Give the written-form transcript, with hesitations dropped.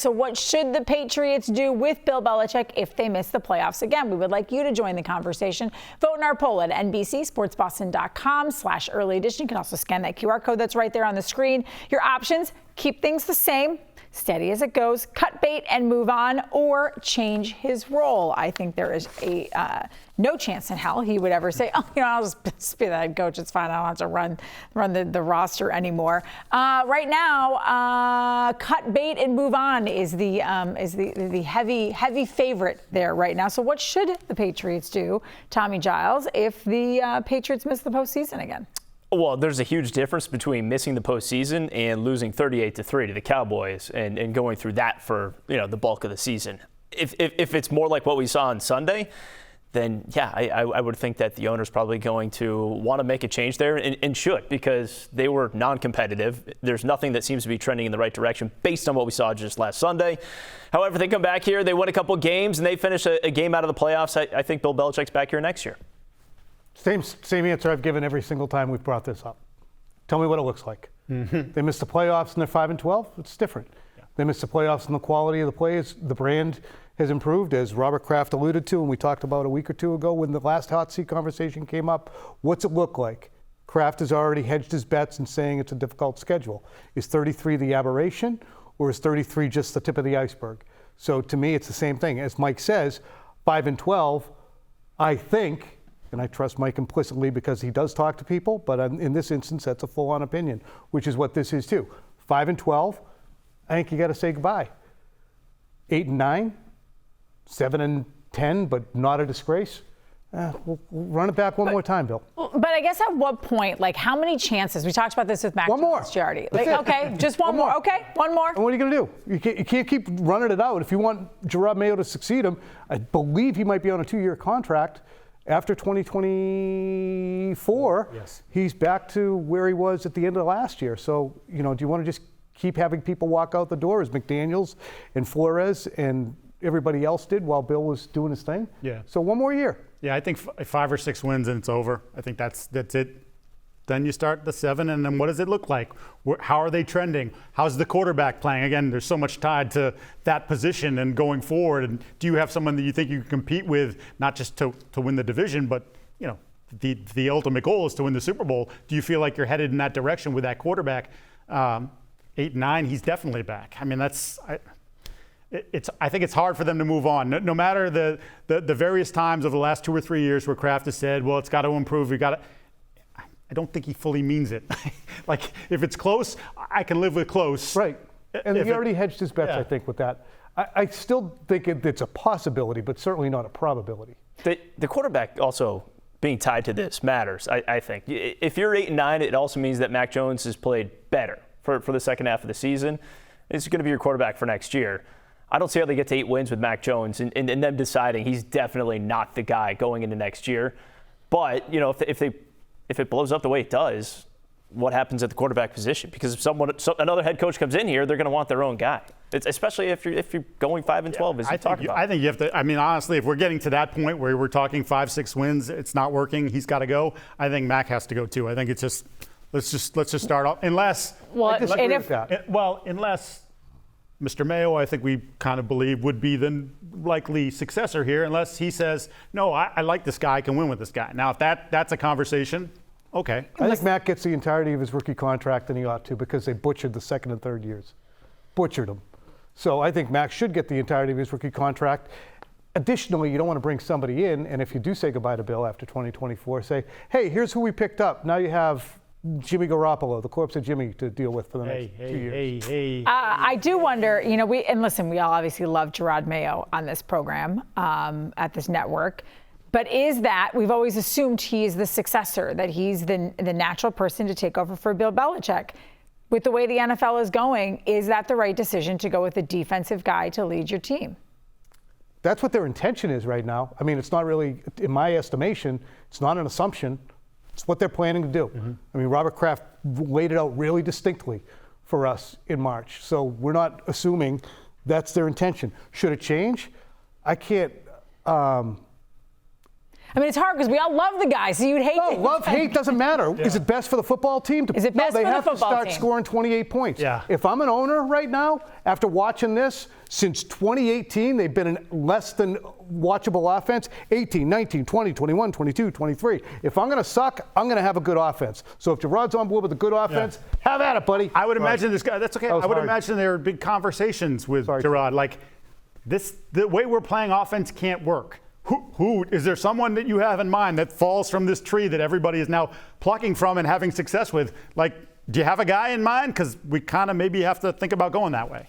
So what should the Patriots do with Bill Belichick if they miss the playoffs again? We would like you to join the conversation. Vote in our poll at NBCSportsBoston.com/early edition. You can also scan that QR code that's right there on the screen. Your options: keep things the same, steady as it goes, cut bait and move on, or change his role. I think there is no chance in hell he would ever say, oh, I'll just be the head coach. It's fine. I don't have to run the roster anymore. Right now, cut bait and move on is the heavy favorite there right now. So what should the Patriots do, Tommy Giles, if the Patriots miss the postseason again? Well, there's a huge difference between missing the postseason and losing 38-3 to the Cowboys and going through that for the bulk of the season. If it's more like what we saw on Sunday, then yeah, I would think that the owner's probably going to want to make a change there and should, because they were non-competitive. There's nothing that seems to be trending in the right direction based on what we saw just last Sunday. However, they come back here, they win a couple games, and they finish a game out of the playoffs. I think Bill Belichick's back here next year. Same answer I've given every single time we've brought this up. Tell me what it looks like. Mm-hmm. They missed the playoffs and they're 5-12. It's different. Yeah. They missed the playoffs and the quality of the players, the brand has improved, as Robert Kraft alluded to, and we talked about a week or two ago when the last hot seat conversation came up. What's it look like? Kraft has already hedged his bets and saying it's a difficult schedule. Is 33 the aberration, or is 33 just the tip of the iceberg? So to me, it's the same thing. As Mike says, 5-12, I think, and I trust Mike implicitly because he does talk to people, but in this instance, that's a full-on opinion, which is what this is too. 5-12, I think you got to say goodbye. 8-9, 7-10, but not a disgrace. We'll run it back one more time, Bill. But I guess at what point, how many chances? We talked about this with Mac Jones, Giardi. Okay, just one more. Okay, one more. And what are you going to do? You can't keep running it out. If you want Jerod Mayo to succeed him, I believe he might be on a 2-year contract. After 2024, yes. He's back to where he was at the end of last year. So, do you want to just keep having people walk out the door as McDaniels and Flores and everybody else did while Bill was doing his thing? Yeah. So one more year. Yeah, I think 5 or 6 wins and it's over. I think that's it. Then you start the 7, and then what does it look like? How are they trending? How's the quarterback playing? Again, there's so much tied to that position and going forward. And do you have someone that you think you can compete with, not just to win the division, but the ultimate goal is to win the Super Bowl? Do you feel like you're headed in that direction with that quarterback? 8-9, he's definitely back. I mean, I think it's hard for them to move on. No matter the various times over the last 2 or 3 years where Kraft has said, well, it's got to improve. I don't think he fully means it. If it's close, I can live with close. Right. And he already hedged his bets, yeah. I think, with that. I still think it's a possibility, but certainly not a probability. The quarterback also being tied to this matters, I think. If you're 8-9, it also means that Mac Jones has played better for the second half of the season. It's going to be your quarterback for next year. I don't see how they get to 8 wins with Mac Jones and them deciding he's definitely not the guy going into next year. But, if it blows up the way it does, what happens at the quarterback position? Because if another head coach comes in here, they're going to want their own guy. Especially if you're going 5-12, as you talk about. I think you have to. I mean, honestly, if we're getting to that point where we're talking 5-6 wins, it's not working. He's got to go. I think Mac has to go too. I think it's just let's just start off. Unless Mr. Mayo, I think we kind of believe, would be the likely successor here, unless he says, no, I like this guy, I can win with this guy. Now, if that's a conversation, okay. I think Mac gets the entirety of his rookie contract, and he ought to, because they butchered the 2nd and 3rd years. Butchered them. So I think Mac should get the entirety of his rookie contract. Additionally, you don't want to bring somebody in, and if you do say goodbye to Bill after 2024, say, hey, here's who we picked up. Now you have Jimmy Garoppolo, the corpse of Jimmy, to deal with for the next 2 years. I do wonder, we all obviously love Jerod Mayo on this program, at this network. But we've always assumed he is the successor, that he's the natural person to take over for Bill Belichick. With the way the NFL is going, is that the right decision to go with a defensive guy to lead your team? That's what their intention is right now. I mean, it's not really, in my estimation, it's not an assumption. It's what they're planning to do. Mm-hmm. I mean, Robert Kraft laid it out really distinctly for us in March. So we're not assuming that's their intention. Should it change? I can't. I mean, it's hard because we all love the guy, so you'd hate No, to. love, hate doesn't matter. Is it best for the football team? Is it best no, they for the have to football start team? scoring 28 points. Yeah. If I'm an owner right now, after watching this, since 2018, they've been in less than watchable offense, 18, 19, 20, 21, 22, 23. If I'm going to suck, I'm going to have a good offense. So if Jerod's on board with a good offense, have at it, buddy. I would imagine this guy. That's okay. That was I would hard. imagine there are big conversations with Jerod. Like this, the way we're playing offense can't work. Who is there? Someone that you have in mind that falls from this tree that everybody is now plucking from and having success with? Like, do you have a guy in mind? Because we kind of maybe have to think about going that way.